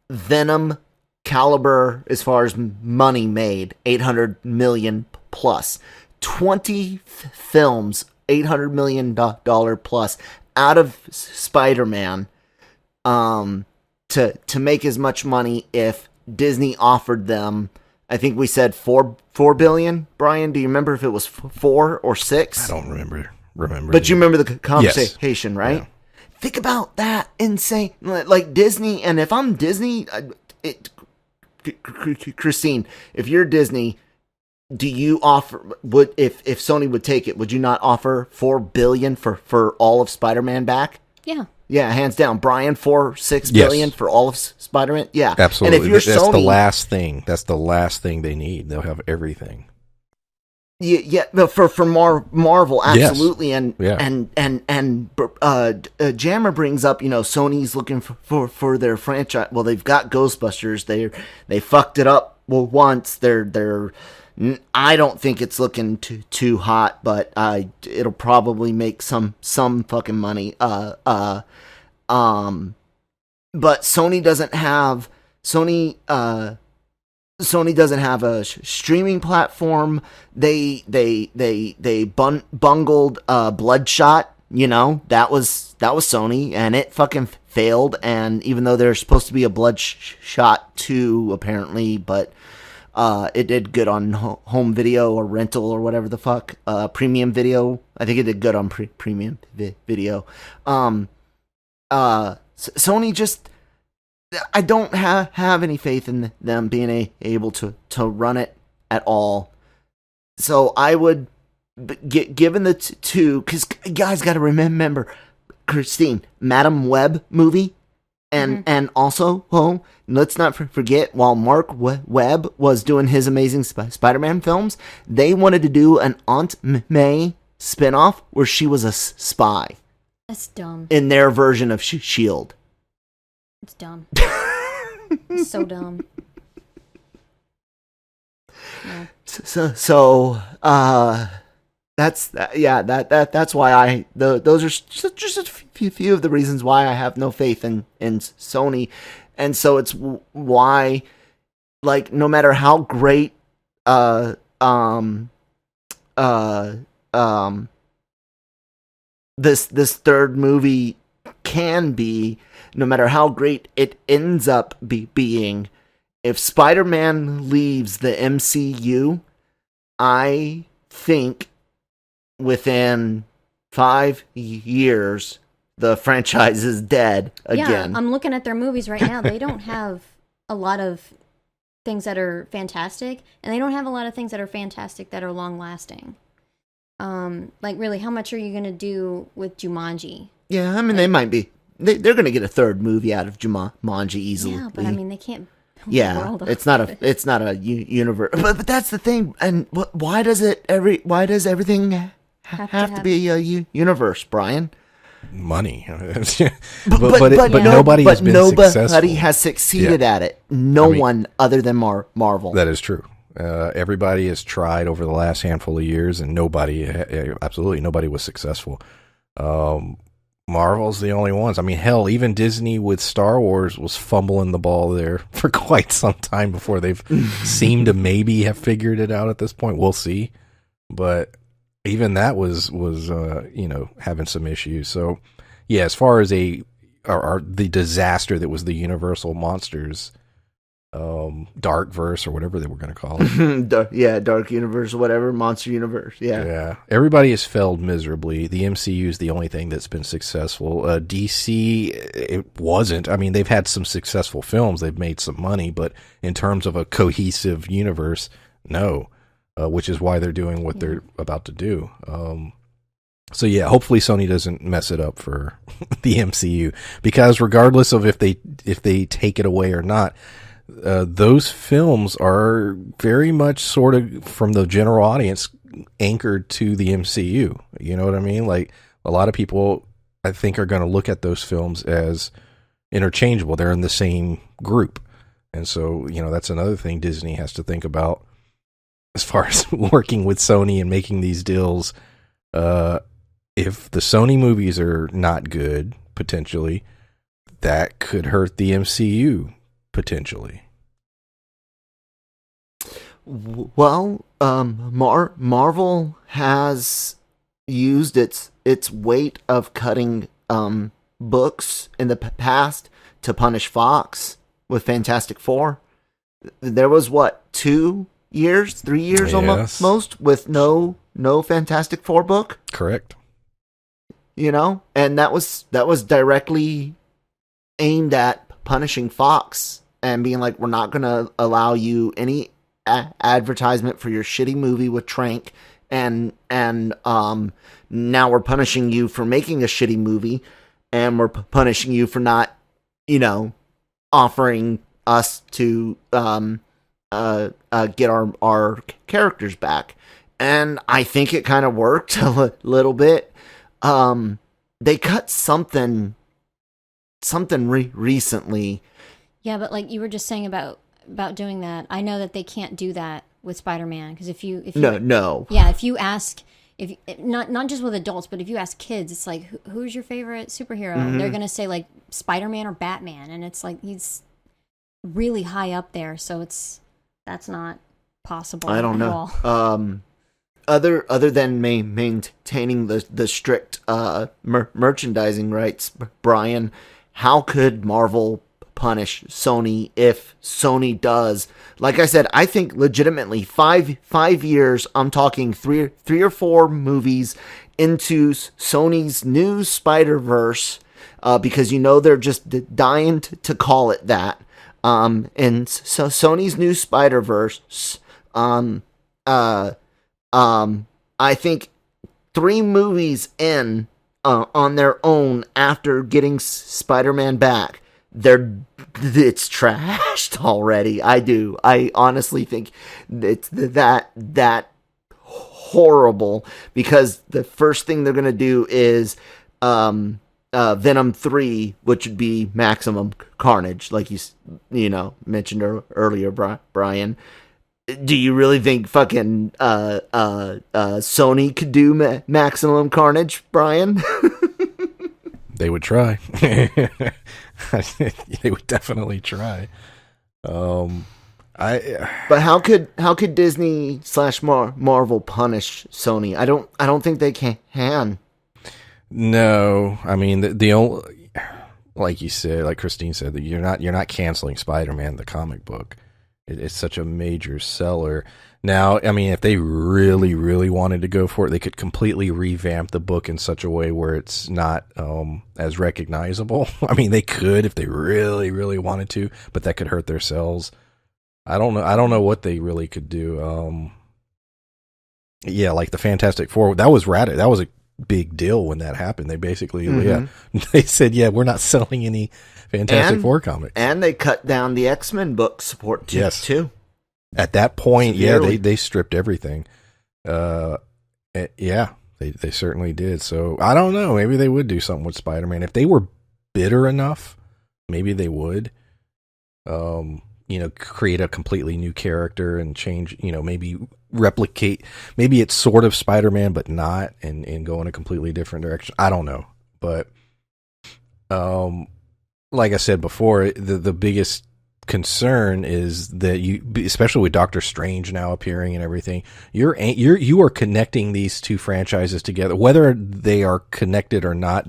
Venom caliber as far as money made, 800 million plus, 20 films, $800 million plus out of Spider-Man, to make as much money if Disney offered them, I think we said $4 billion. Brian, do you remember if it was 4 or 6? I don't remember. But you remember the conversation, yes. Right? Yeah. Think about that, insane. Like Disney, and if I'm Disney, Christine, if you're Disney, do you offer, if Sony would take it, would you not offer $4 billion for all of Spider-Man back? Yeah, hands down. Brian, $6 billion for all of Spider-Man. Yeah, absolutely. And if you're that's Sony, the last thing. That's the last thing they need. They'll have everything. Yeah, for Marvel, absolutely. Yes. And Jammer brings up, Sony's looking for their franchise. Well, they've got Ghostbusters. They fucked it up once. I don't think it's looking too hot, but it'll probably make some fucking money. But Sony doesn't have Sony doesn't have a streaming platform. They bungled Bloodshot. You know, that was Sony, and it fucking failed. And even though there's supposed to be a Bloodshot 2, apparently, but it did good on home video or rental or whatever the fuck, premium video. I think it did good on premium video. Sony just, I don't have any faith in them being able to run it at all. So I would, given the two, because guys got to remember, Christine, Madam Web movie, and also, let's not forget, while Mark Webb was doing his Amazing Spider-Man films, they wanted to do an Aunt May spinoff where she was a spy. That's dumb. In their version of S.H.I.E.L.D. It's dumb. It's so dumb. Yeah. So, that's why those are just a few of the reasons why I have no faith in Sony. And so it's why, like, no matter how great this third movie can be, no matter how great it ends up being, if Spider-Man leaves the MCU, I think within 5 years the franchise is dead again. Yeah, I'm looking at their movies right now. They don't have a lot of things that are fantastic, and they don't have a lot of things that are fantastic that are long lasting. Like, really, how much are you going to do with Jumanji? Yeah, I mean, they might be. They're going to get a third movie out of Jumanji easily. Yeah, but I mean, they can't. Yeah, it's not a universe. But that's the thing. And why does everything have to be a universe, Brian? Money. but nobody has been successful. Nobody has succeeded at it. No one other than Marvel. That is true. Everybody has tried over the last handful of years, and absolutely nobody was successful. Marvel's the only ones. I mean, hell, even Disney with Star Wars was fumbling the ball there for quite some time before they've seemed to maybe have figured it out at this point. We'll see. But even that was having some issues. So, yeah, as far as the disaster that was the Universal Monsters Darkverse or whatever they were going to call it. Dark Universe, whatever, Monster Universe. Yeah. Everybody has failed miserably. The MCU is the only thing that's been successful. DC, it wasn't. I mean, they've had some successful films. They've made some money, but in terms of a cohesive universe, no. Which is why they're doing what they're about to do. So yeah, hopefully Sony doesn't mess it up for the MCU, because regardless of if they take it away or not, those films are very much sort of, from the general audience, anchored to the MCU. You know what I mean? Like, a lot of people, I think, are going to look at those films as interchangeable. They're in the same group. And so, that's another thing Disney has to think about as far as working with Sony and making these deals. If the Sony movies are not good, potentially, that could hurt the MCU. Potentially. Well, Marvel has used its weight of cutting books in the past to punish Fox with Fantastic Four. There was 3 years almost with no Fantastic Four book. Correct. And that was directly aimed at punishing Fox and being like, we're not going to allow you any advertisement for your shitty movie with Trank, and now we're punishing you for making a shitty movie, and we're punishing you for not offering us to get our characters back. And I think it kind of worked a little bit. They cut something recently. Yeah, but like you were just saying about doing that, I know that they can't do that with Spider-Man, because if you no yeah, if you ask, not just with adults, but if you ask kids, it's like, who's your favorite superhero? Mm-hmm. They're gonna say like Spider-Man or Batman, and it's like he's really high up there. So That's not possible. I don't at know. all. Other than maintaining the strict merchandising rights, Brian, how could Marvel punish Sony if Sony does? Like I said, I think legitimately 5 years. I'm talking three or four movies into Sony's new Spider-Verse, because they're just dying to call it that. And so Sony's new Spider-Verse. I think 3 movies in on their own after getting Spider-Man back, it's trashed already. I honestly think it's that horrible, because the first thing they're gonna do is Venom 3, which would be Maximum Carnage, like you mentioned earlier, Brian. Do you really think fucking Sony could do Maximum Carnage, Brian? They would try. They would definitely try. But how could Disney / Marvel punish Sony? I don't think they can. No, I mean the only, like you said, like Christine said, that you're not canceling Spider-Man the comic book. It's such a major seller. Now, I mean, if they really, really wanted to go for it, they could completely revamp the book in such a way where it's not as recognizable. I mean, they could if they really, really wanted to, but that could hurt their sales. I don't know what they really could do. Yeah, like the Fantastic Four, that was that was a big deal when that happened. They basically, they said, we're not selling any Fantastic Four comics. And they cut down the X-Men book support too. At that point, severely. they stripped everything. They certainly did. So I don't know. Maybe they would do something with Spider-Man. If they were bitter enough, maybe they would. Create a completely new character and change, maybe replicate, maybe it's sort of Spider-Man, but not, and go in a completely different direction. I don't know. But, like I said before, the biggest concern is that especially with Doctor Strange now appearing and everything, you are connecting these two franchises together, whether they are connected or not.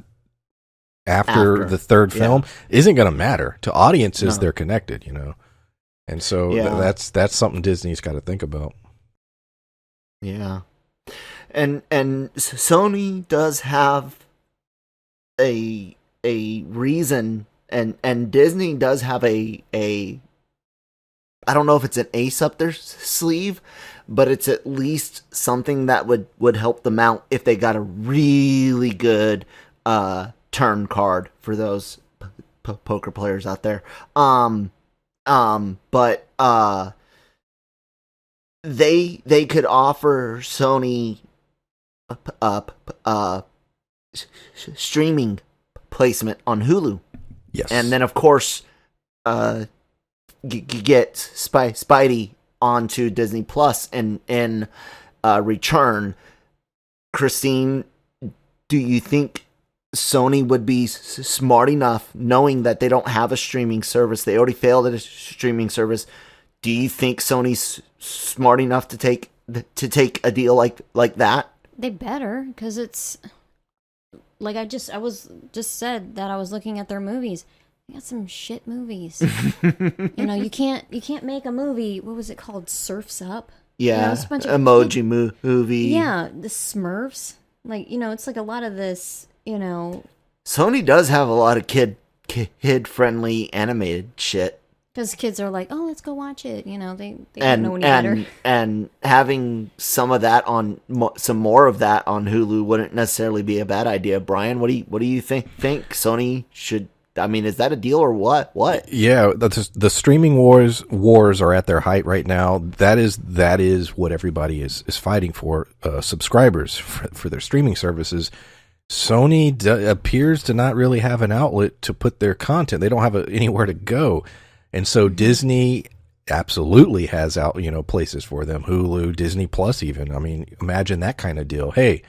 After the third film isn't going to matter to audiences. No. They're connected, and so that's something Disney's got to think about. Yeah, and Sony does have a reason. And Disney does have a I don't know if it's an ace up their sleeve, but it's at least something that would help them out if they got a really good turn card for those poker players out there. But they could offer Sony streaming placement on Hulu. Yes. And then, of course, get Spidey onto Disney Plus in return. Christine, do you think Sony would be smart enough, knowing that they don't have a streaming service? They already failed at a streaming service. Do you think Sony's smart enough to take a deal like that? They better, because it's... Like I was said that I was looking at their movies. They got some shit movies. You can't make a movie. What was it called? Surfs Up. Yeah, it's a bunch of emoji movie. Yeah, the Smurfs. It's like a lot of this. Sony does have a lot of kid friendly animated shit. Because kids are like, oh, let's go watch it. They don't know any better. And having some of that some more of that on Hulu wouldn't necessarily be a bad idea. Brian, what do you think Sony should? I mean, is that a deal or what? What? Yeah, the streaming wars are at their height right now. That is what everybody is fighting for. Subscribers for their streaming services. Sony appears to not really have an outlet to put their content. They don't have anywhere to go. And so Disney absolutely has places for them. Hulu, Disney Plus even. I mean, imagine that kind of deal. Hey,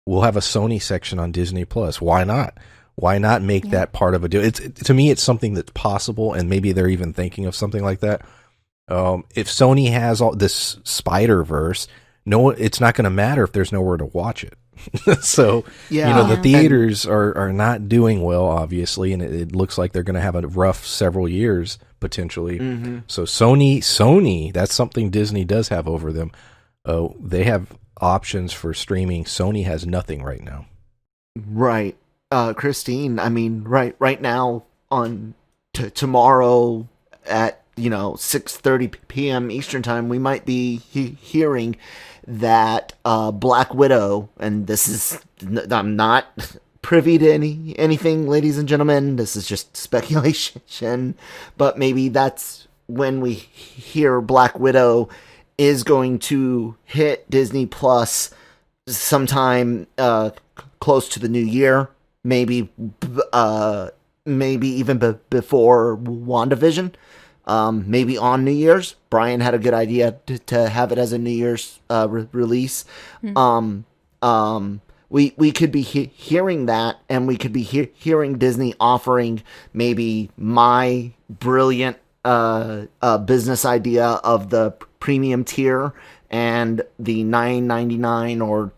we'll have a Sony section on Disney Plus. Why not? Why not make that part of a deal? To me, it's something that's possible, and maybe they're even thinking of something like that. If Sony has all this Spider-Verse, no, it's not going to matter if there's nowhere to watch it. So, Yeah. the Yeah. theaters are not doing well, obviously, and it looks like they're going to have a rough several years potentially. So Sony, that's something Disney does have over them. They have options for streaming. Sony has nothing right now. Right. Christine, I mean, right now on tomorrow at 6:30 p.m. Eastern time, we might be hearing that Black Widow, and this is I'm not privy to anything, ladies and gentlemen. This is just speculation, but maybe that's when we hear Black Widow is going to hit Disney Plus sometime close to the new year, maybe even before WandaVision. Maybe on New Year's. Brian had a good idea to have it as a New Year's release. We could be hearing that, and we could be hearing Disney offering maybe my brilliant business idea of the premium tier and the $9.99 or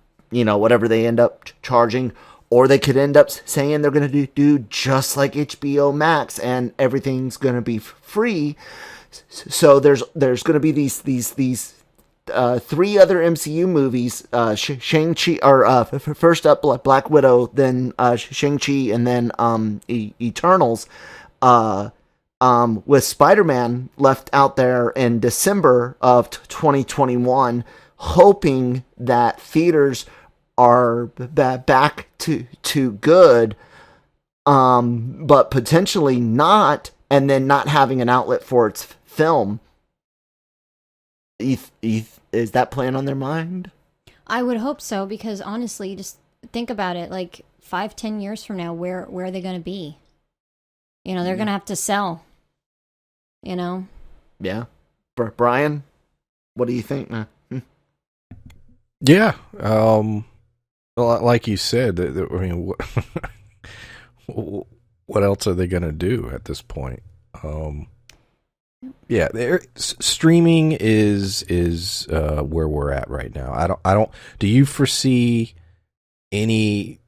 whatever they end up charging. Or they could end up saying they're going to do just like HBO Max, and everything's going to be free. So there's going to be these 3 other MCU movies: Shang-Chi, or first up Black Widow, then Shang-Chi, and then Eternals. With Spider-Man left out there in December of 2021, hoping that theaters are back to good, but potentially not, and then not having an outlet for its film. Is that playing on their mind? I would hope so, because honestly, just think about it. Like 5-10 years from now, where are they going to be? They're going to have to sell. Yeah. Brian, what do you think, man? Yeah. Well, like you said, I mean, what else are they going to do at this point? Yeah, streaming is where we're at right now. I don't. Do you foresee any?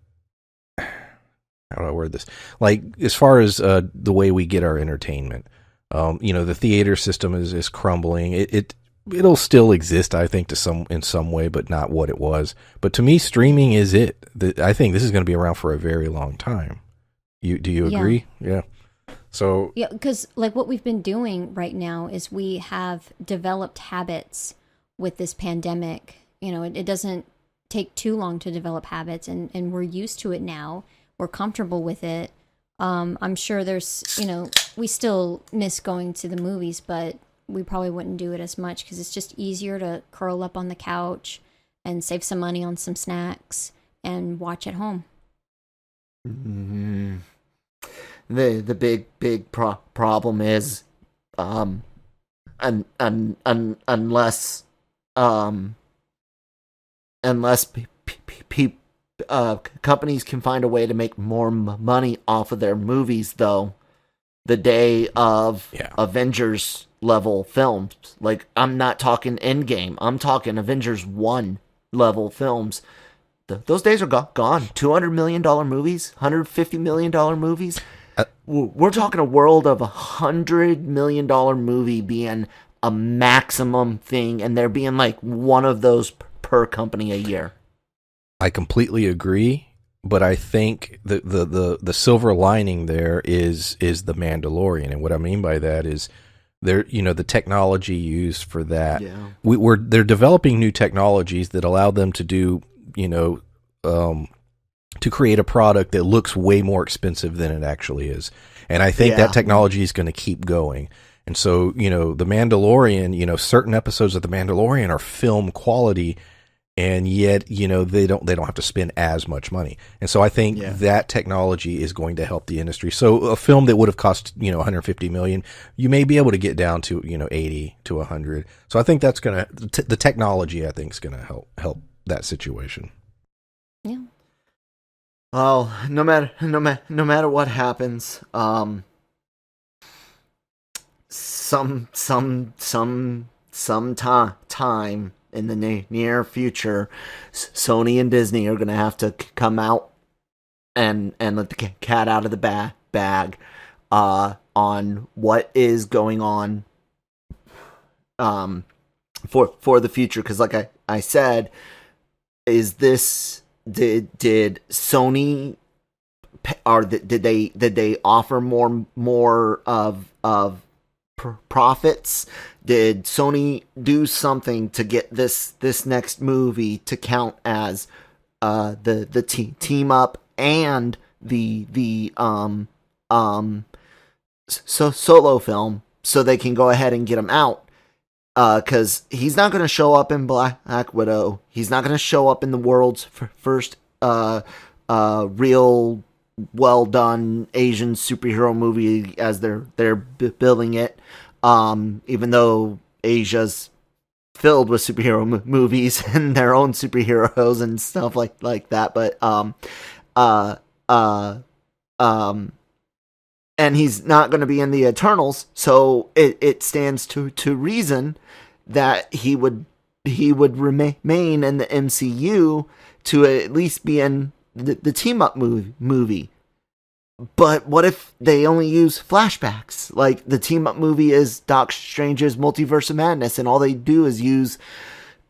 How do I word this? Like, as far as the way we get our entertainment, the theater system is crumbling. It'll still exist, I think, in some way, but not what it was. But to me, streaming is it. I think this is going to be around for a very long time. Do you agree? Yeah. So Yeah, because like what we've been doing right now is we have developed habits with this pandemic. It doesn't take too long to develop habits, and we're used to it now. We're comfortable with it. I'm sure there's, we still miss going to the movies, but we probably wouldn't do it as much because it's just easier to curl up on the couch and save some money on some snacks and watch at home. Mm-hmm. The big problem is unless companies can find a way to make more money off of their movies, though, the day of Avengers level films, like, I'm not talking Endgame, I'm talking Avengers 1 level films, those days are gone. $200 million movies, $150 million movies. We're talking a world of $100 million movie being a maximum thing, and there being like one of those per company a year. I completely agree, but I think the silver lining there is the Mandalorian, and what I mean by that is the technology used for that. Yeah. They're developing new technologies that allow them to do to create a product that looks way more expensive than it actually is, and I think that technology is going to keep going. And so the Mandalorian, certain episodes of the Mandalorian are film quality, and yet they don't have to spend as much money. And so I think that technology is going to help the industry. So a film that would have cost $150 million, you may be able to get down to $80 to $100. So I think that's gonna the technology, I think, is gonna help that situation. Yeah. Well, no matter what happens, time in the near future, Sony and Disney are gonna have to come out and let the cat out of the bag on what is going on for the future, because like I said, is this did Sony, or did they offer more of profits? Did Sony do something to get this next movie to count as the team up and the solo film, so they can go ahead and get him out? Because he's not going to show up in Black Widow. He's not going to show up in the world's first real well done Asian superhero movie as they're building it. Even though Asia's filled with superhero movies and their own superheroes and stuff like that, but and he's not going to be in the Eternals, so it stands to reason that he would remain in the MCU to at least be in the team up movie. But what if they only use flashbacks? Like, the team up movie is Doc Strange's Multiverse of Madness, and all they do is use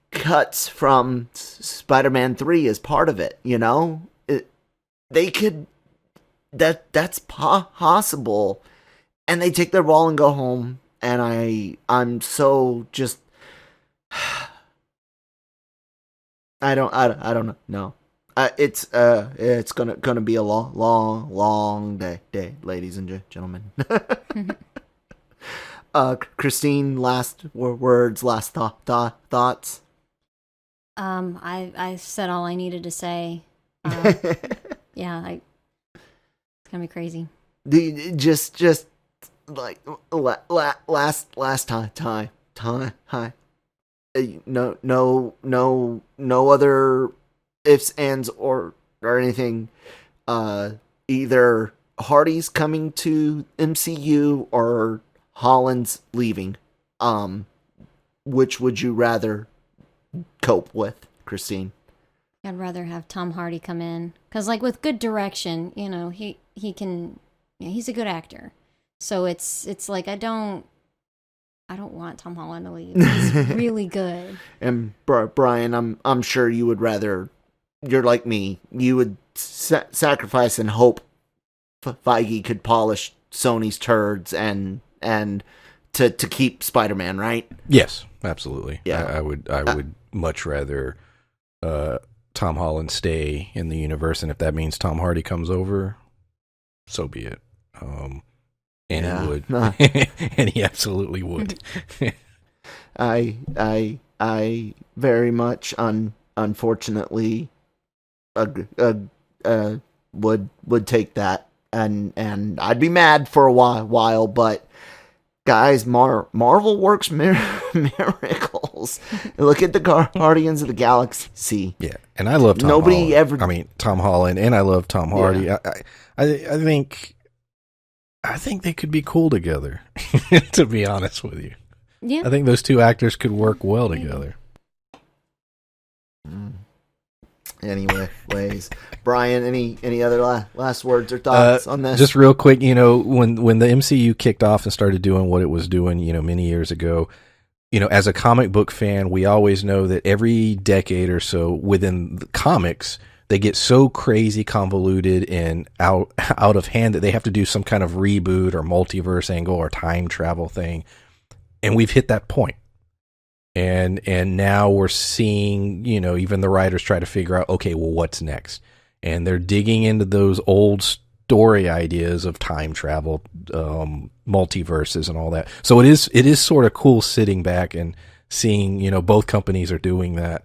cuts from Spider-Man 3 as part of it, you know? They could... That's possible. And they take their ball and go home, and I'm so just... I don't know. It's gonna be a long day, ladies and gentlemen. Christine, last words, last thoughts. I said all I needed to say. Yeah, it's gonna be crazy. Just like last time. No other ifs, ands, or anything. Either Hardy's coming to MCU or Holland's leaving. Which would you rather cope with, Christine? I'd rather have Tom Hardy come in, because like with good direction, you know, he can, he's a good actor. So it's like I don't want Tom Holland to leave. He's really good. And Brian, I'm sure you would rather. You're like me. You would sacrifice and hope Feige could polish Sony's turds and to keep Spider-Man, right? Yes, absolutely. Yeah. I would much rather Tom Holland stay in the universe, and if that means Tom Hardy comes over, so be it. And he would, and he absolutely would. I very much unfortunately would take that, and I'd be mad for a while, but guys, Marvel works miracles. Look at the Guardians of the Galaxy. Yeah, and I love Tom Holland. I mean, Tom Holland, and I love Tom Hardy. Yeah. I think they could be cool together, to be honest with you. Yeah. I think those two actors could work well together. Anyways, Brian, any other last words or thoughts on this? Just real quick, you know, when the MCU kicked off and started doing what it was doing, you know, many years ago, you know, as a comic book fan, we always know that every decade or so within the comics, they get so crazy convoluted and out of hand that they have to do some kind of reboot or multiverse angle or time travel thing. And we've hit that point. And now we're seeing, you know, even the writers try to figure out, okay, well, what's next? And they're digging into those old story ideas of time travel, multiverses and all that. So it is sort of cool sitting back and seeing, you know, both companies are doing that,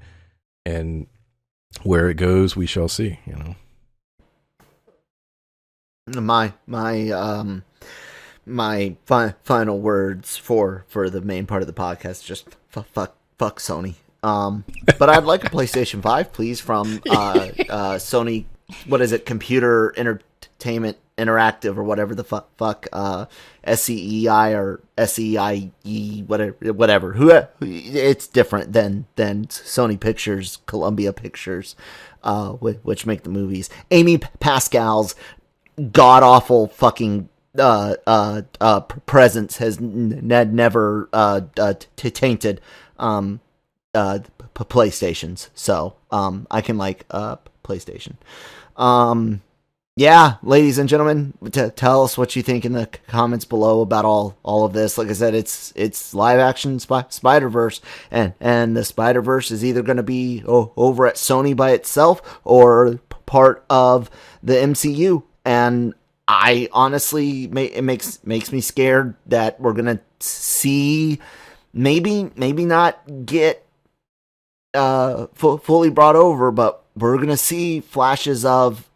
and where it goes, we shall see, you know. My final words for the main part of the podcast, just fuck Sony. But I'd like a PlayStation 5, please, from Sony. What is it? Computer Entertainment Interactive or whatever the fuck SCEI or SEIE, whatever. Who it's different than Sony Pictures, Columbia Pictures, which make the movies. Amy Pascal's god awful fucking presence has never tainted PlayStations, so I can like PlayStation. Yeah, ladies and gentlemen, tell us what you think in the comments below about all of this. Like I said, it's live action Spider-Verse, and the Spider-Verse is either going to be over at Sony by itself or part of the MCU. And I honestly, it makes me scared that we're going to see maybe not get fully brought over, but we're going to see flashes of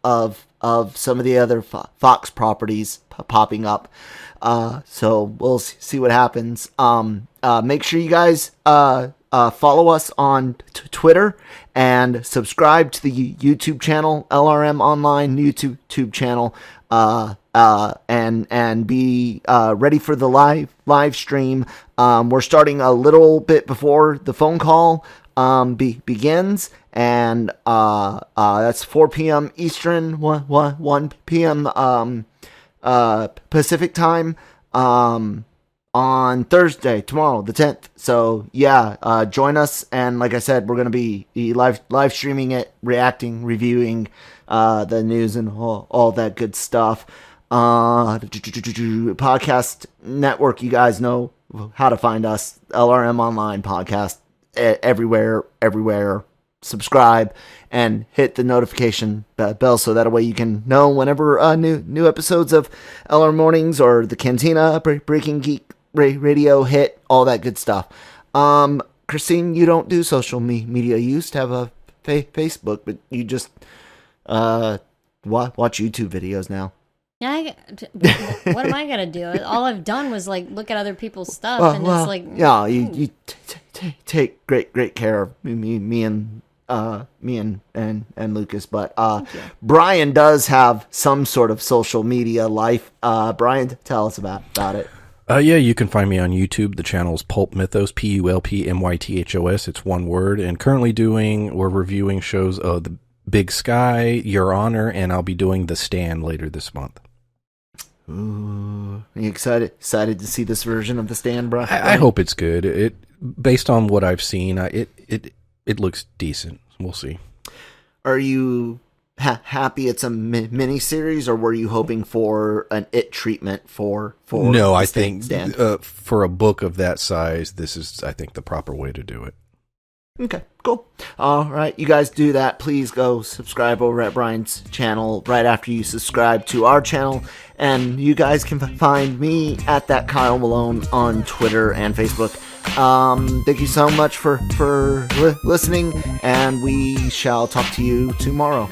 some of the other Fox properties popping up. So we'll see what happens. Make sure you guys follow us on Twitter and subscribe to the YouTube channel, LRM Online YouTube channel, and be ready for the live stream. We're starting a little bit before the phone call begins, and that's 4 p.m. Eastern, 1 p.m. Pacific time on Thursday, tomorrow, the 10th. So yeah, join us, and like I said, we're gonna be live streaming it, reacting, reviewing the news and all that good stuff. Podcast network, you guys know how to find us. LRM Online Podcast. Everywhere. Subscribe and hit the notification bell so that way you can know whenever new episodes of LR Mornings or the Cantina, Breaking Geek Radio hit, all that good stuff. Christine, you don't do social media. You used to have a Facebook, but you just watch YouTube videos now. Yeah, what am I gonna do? All I've done was like look at other people's stuff, and it's like, yeah, you take great care of me and Lucas, but Brian does have some sort of social media life. Brian, tell us about it. Yeah, you can find me on YouTube. The channel is Pulp Mythos, PULPMYTHOS. It's one word. And currently we're reviewing shows of The Big Sky, Your Honor, and I'll be doing The Stand later this month. Ooh, are you excited to see this version of The Stand, bro? I hope it's good. It based on what I've seen, it looks decent. We'll see. Are you happy it's a mini series, or were you hoping for an It treatment for? No, I think for a book of that size, this is, I think, the proper way to do it. Okay, cool. All right, you guys do that. Please go subscribe over at Brian's channel right after you subscribe to our channel. And you guys can find me at that Kyle Malone on Twitter and Facebook. Thank you so much for listening, and we shall talk to you tomorrow.